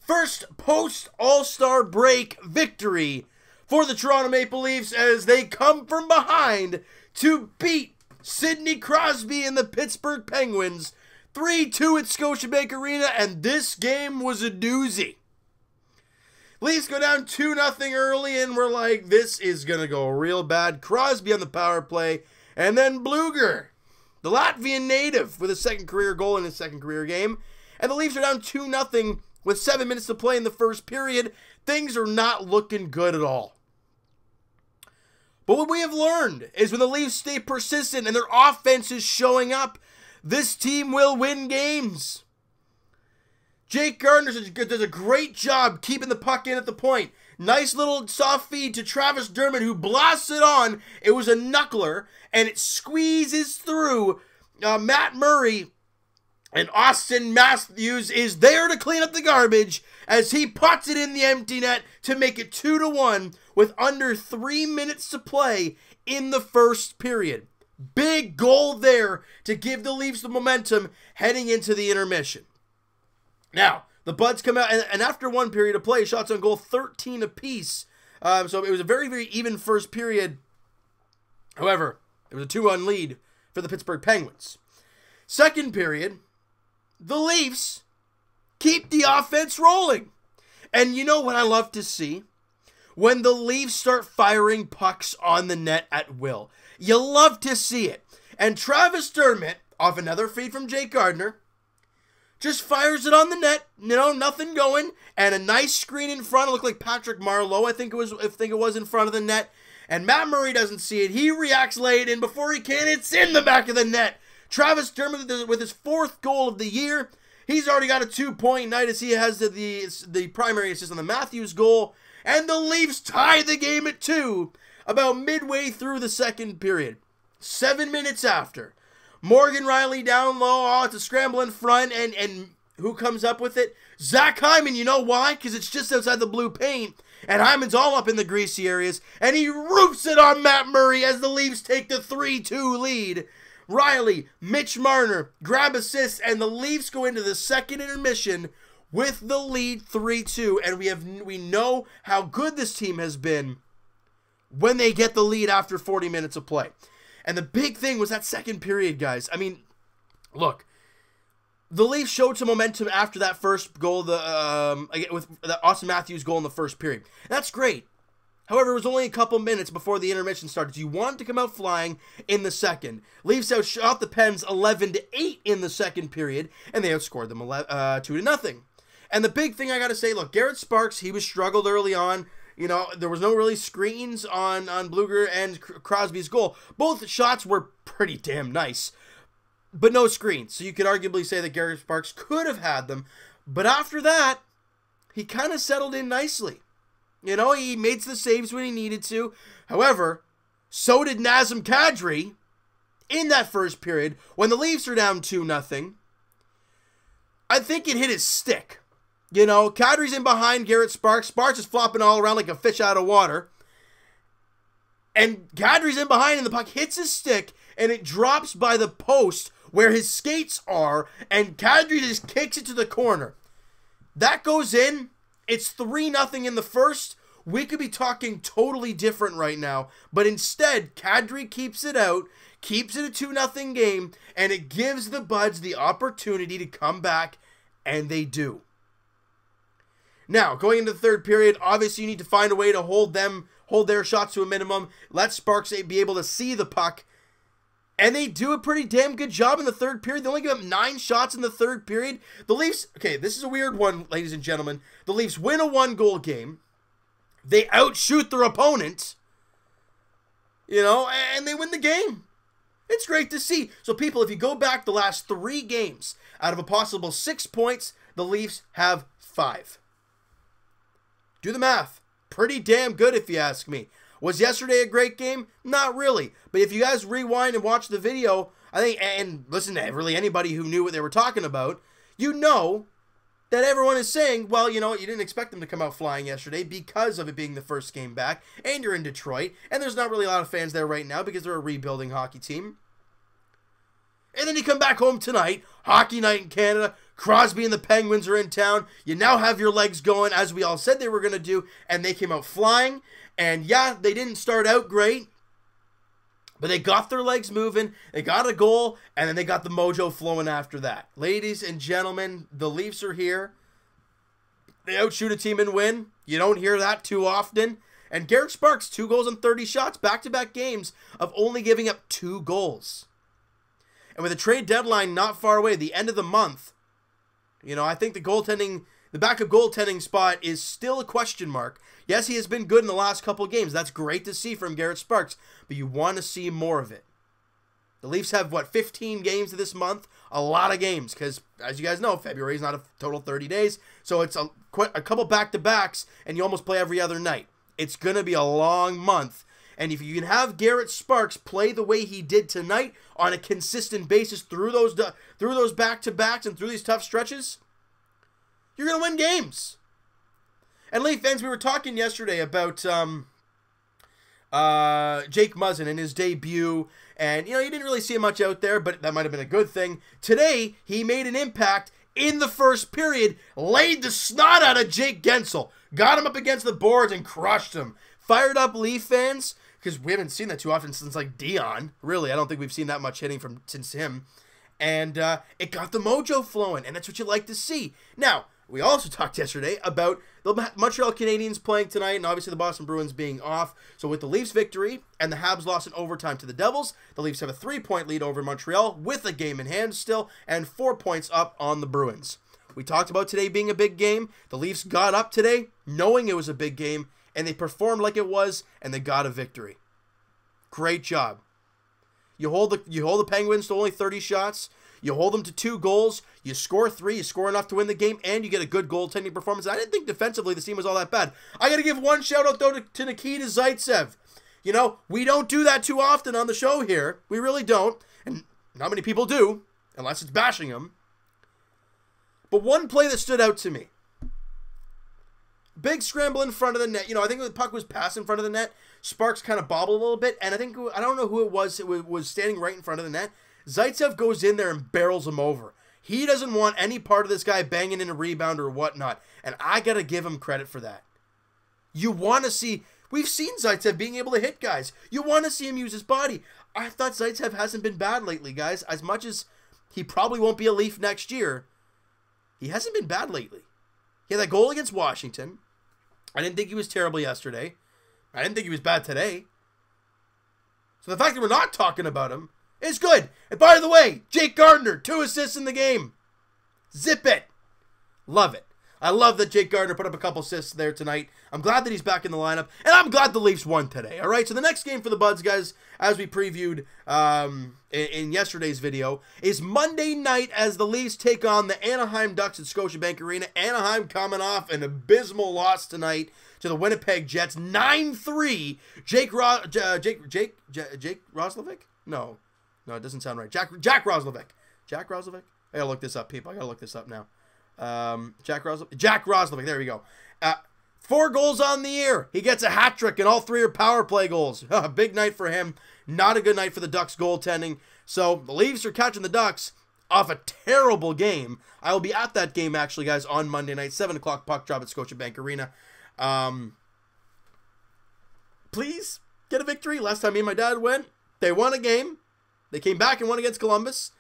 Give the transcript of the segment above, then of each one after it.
First post-All-Star break victory for the Toronto Maple Leafs as they come from behind to beat Sidney Crosby and the Pittsburgh Penguins 3-2 at Scotiabank Arena, and this game was a doozy. Leafs go down 2-0 early, and we're like, this is going to go real bad. Crosby on the power play, and then Bluger, the Latvian native, with a second career goal in his second career game. And the Leafs are down 2-0 with 7 minutes to play in the first period. Things are not looking good at all. But what we have learned is when the Leafs stay persistent and their offense is showing up, this team will win games. Jake Gardiner does a great job keeping the puck in at the point. Nice little soft feed to Travis Dermott, who blasts it on. It was a knuckler, and it squeezes through Matt Murray. And Austin Matthews is there to clean up the garbage as he puts it in the empty net to make it 2-1 with under 3 minutes to play in the first period. Big goal there to give the Leafs the momentum heading into the intermission. Now, the Buds come out, and after one period of play, shots on goal 13 apiece. So it was a very, very even first period. However, it was a 2-1 lead for the Pittsburgh Penguins. Second period, the Leafs keep the offense rolling. And you know what I love to see? When the Leafs start firing pucks on the net at will. You love to see it. And Travis Dermott, off another feed from Jake Gardiner, just fires it on the net, nothing going, and a nice screen in front. It looked like Patrick Marleau, I think it was in front of the net. And Matt Murray doesn't see it. He reacts late, and before he can, it's in the back of the net. Travis Dermott with his 4th goal of the year. He's already got a 2-point night as he has the primary assist on the Matthews goal. And the Leafs tie the game at 2 about midway through the second period. 7 minutes after. Morgan Rielly down low. Oh, it's a scramble in front. And who comes up with it? Zach Hyman. You know why? Because it's just outside the blue paint. And Hyman's all up in the greasy areas. And he roofs it on Matt Murray as the Leafs take the 3-2 lead. Rielly, Mitch Marner grab assists, and the Leafs go into the second intermission with the lead 3-2. And we know how good this team has been when they get the lead after 40 minutes of play. And the big thing was that second period, guys. I mean, look, the Leafs showed some momentum after that first goal, with the Austin Matthews goal in the first period. That's great. However, it was only a couple minutes before the intermission started. You wanted to come out flying in the second. Leafs outshot the Pens 11-8 in the second period, and they outscored them 2-0. And the big thing I got to say, look, Garrett Sparks, he was struggled early on. There was no really screens on Bluger and Crosby's goal. Both shots were pretty damn nice, but no screens. So you could arguably say that Garrett Sparks could have had them. But after that, he kind of settled in nicely. He made the saves when he needed to. However, so did Nazem Kadri in that first period when the Leafs are down 2-0. I think it hit his stick. Kadri's in behind Garrett Sparks. Sparks is flopping all around like a fish out of water. And Kadri's in behind and the puck hits his stick and it drops by the post where his skates are, and Kadri just kicks it to the corner. That goes in. It's 3-0 in the first. We could be talking totally different right now. But instead, Kadri keeps it out, keeps it a 2-0 game, and it gives the Buds the opportunity to come back, and they do. Now, going into the third period, obviously you need to find a way to hold their shots to a minimum. Let Sparks be able to see the puck. And they do a pretty damn good job in the third period. They only give up 9 shots in the third period. The Leafs, okay, this is a weird one, ladies and gentlemen. The Leafs win a 1-goal game. They outshoot their opponent, and they win the game. It's great to see. So, people, if you go back the last 3 games, out of a possible 6 points, the Leafs have 5. Do the math. Pretty damn good, if you ask me. Was yesterday a great game? Not really. But if you guys rewind and watch the video, I think, and listen to really anybody who knew what they were talking about, you know that everyone is saying, well, you didn't expect them to come out flying yesterday because of it being the first game back, and you're in Detroit, and there's not really a lot of fans there right now because they're a rebuilding hockey team. And then you come back home tonight, hockey night in Canada, Crosby and the Penguins are in town. You now have your legs going, as we all said they were going to do, and they came out flying. And yeah, they didn't start out great, but they got their legs moving, they got a goal, and then they got the mojo flowing after that. Ladies and gentlemen, the Leafs are here. They outshoot a team and win. You don't hear that too often. And Garrett Sparks, 2 goals on 30 shots, back-to-back games of only giving up 2 goals. And with the trade deadline not far away, the end of the month, you know, I think the backup goaltending spot is still a question mark. Yes, he has been good in the last couple of games. That's great to see from Garrett Sparks, but you want to see more of it. The Leafs have, 15 games this month? A lot of games, because, as you guys know, February is not a total 30 days, so it's a couple back-to-backs, and you almost play every other night. It's going to be a long month, and if you can have Garrett Sparks play the way he did tonight on a consistent basis through those back-to-backs and through these tough stretches, you're going to win games. And Leaf fans, we were talking yesterday about Jake Muzzin and his debut, and, you know, you didn't really see him much out there, but that might have been a good thing. Today, he made an impact in the first period, laid the snot out of Jake Gensel, got him up against the boards and crushed him. Fired up Leaf fans, because we haven't seen that too often since, like, Dion. Really, I don't think we've seen that much hitting since him. And it got the mojo flowing, and that's what you like to see. Now, we also talked yesterday about the Montreal Canadiens playing tonight, and obviously the Boston Bruins being off. So with the Leafs victory and the Habs loss in overtime to the Devils, the Leafs have a 3-point lead over Montreal with a game in hand still, and 4 points up on the Bruins. We talked about today being a big game. The Leafs got up today knowing it was a big game, and they performed like it was, and they got a victory. Great job. You hold the Penguins to only 30 shots. You hold them to 2 goals. You score 3. You score enough to win the game, and you get a good goaltending performance. I didn't think defensively the team was all that bad. I got to give one shout-out, though, to Nikita Zaitsev. You know, we don't do that too often on the show here. We really don't, and not many people do, unless it's bashing him. But one play that stood out to me. Big scramble in front of the net. You know, I think the puck was passed in front of the net. Sparks kind of bobbled a little bit, and I don't know who it was standing right in front of the net. Zaitsev goes in there and barrels him over. He doesn't want any part of this guy banging in a rebound or whatnot, and I got to give him credit for that. You want to see... We've seen Zaitsev being able to hit guys. You want to see him use his body. I thought Zaitsev hasn't been bad lately, guys. As much as he probably won't be a Leaf next year, he hasn't been bad lately. He had that goal against Washington. I didn't think he was terrible yesterday. I didn't think he was bad today. So the fact that we're not talking about him is good. And by the way, Jake Gardiner, 2 assists in the game. Zip it. Love it. I love that Jake Gardiner put up a couple assists there tonight. I'm glad that he's back in the lineup. And I'm glad the Leafs won today. All right, so the next game for the Buds, guys, as we previewed in yesterday's video, is Monday night as the Leafs take on the Anaheim Ducks at Scotiabank Arena. Anaheim coming off an abysmal loss tonight to the Winnipeg Jets, 9-3. Jake Roslovic? No, it doesn't sound right. Jack Roslovic. Jack Roslovic? I gotta look this up, people. I gotta look this up now. Jack Roslovic. There we go. 4 goals on the year. He gets a hat trick, and all 3 are power play goals. Big night for him. Not a good night for the Ducks goaltending. So the Leafs are catching the Ducks off a terrible game. I will be at that game, actually, guys, on Monday night, 7 o'clock puck drop at Scotiabank Arena. Please get a victory. Last time me and my dad went, they won a game. They came back and won against Columbus.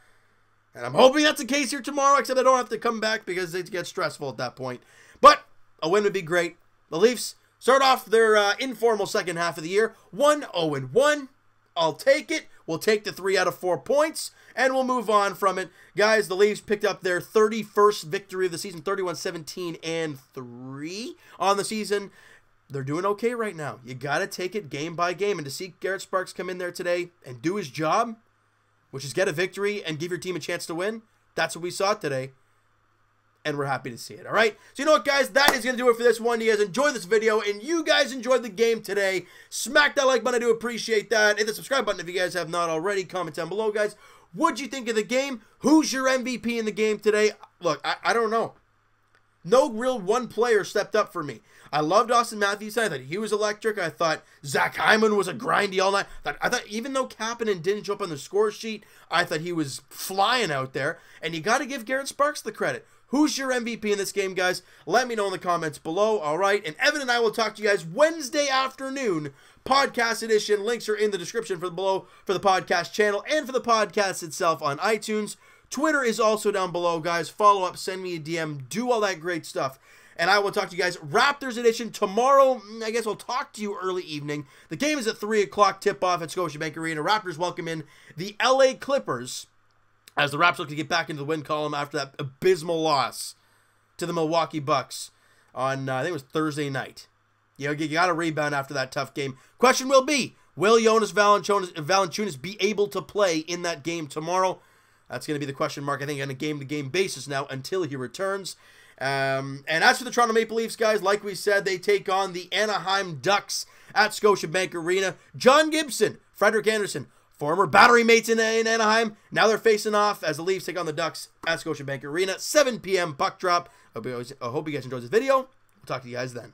And I'm hoping that's the case here tomorrow, except I don't have to come back because it gets stressful at that point. But a win would be great. The Leafs start off their informal second half of the year, 1-0-1. I'll take it. We'll take the 3 out of 4 points, and we'll move on from it. Guys, the Leafs picked up their 31st victory of the season, 31-17-3 on the season. They're doing okay right now. You got to take it game by game. And to see Garrett Sparks come in there today and do his job, which is get a victory and give your team a chance to win, that's what we saw today. And we're happy to see it, all right? So you know what, guys? That is going to do it for this one. You guys enjoyed this video, and you guys enjoyed the game today. Smack that like button. I do appreciate that. Hit the subscribe button if you guys have not already. Comment down below, guys. What'd you think of the game? Who's your MVP in the game today? Look, I don't know. No real one player stepped up for me. I loved Austin Matthews. I thought he was electric. I thought Zach Hyman was a grindy all night. I thought even though Kapanen didn't show up on the score sheet, I thought he was flying out there. And you got to give Garrett Sparks the credit. Who's your MVP in this game, guys? Let me know in the comments below. All right. And Evan and I will talk to you guys Wednesday afternoon. Podcast edition. Links are in the description below for the podcast channel and for the podcast itself on iTunes. Twitter is also down below, guys. Follow up, send me a DM, do all that great stuff. And I will talk to you guys Raptors edition tomorrow. I guess I'll talk to you early evening. The game is at 3 o'clock tip-off at Scotiabank Arena. Raptors welcome in the LA Clippers as the Raps look to get back into the win column after that abysmal loss to the Milwaukee Bucks on, I think it was Thursday night. You got to rebound after that tough game. Question will be, will Jonas Valanciunas be able to play in that game tomorrow? That's going to be the question mark, I think, on a game-to-game basis now until he returns. And as for the Toronto Maple Leafs, guys, like we said, they take on the Anaheim Ducks at Scotiabank Arena. John Gibson, Frederik Andersen, former battery mates in Anaheim. Now they're facing off as the Leafs take on the Ducks at Scotiabank Arena. 7 p.m. puck drop. I hope you guys enjoyed this video. We'll talk to you guys then.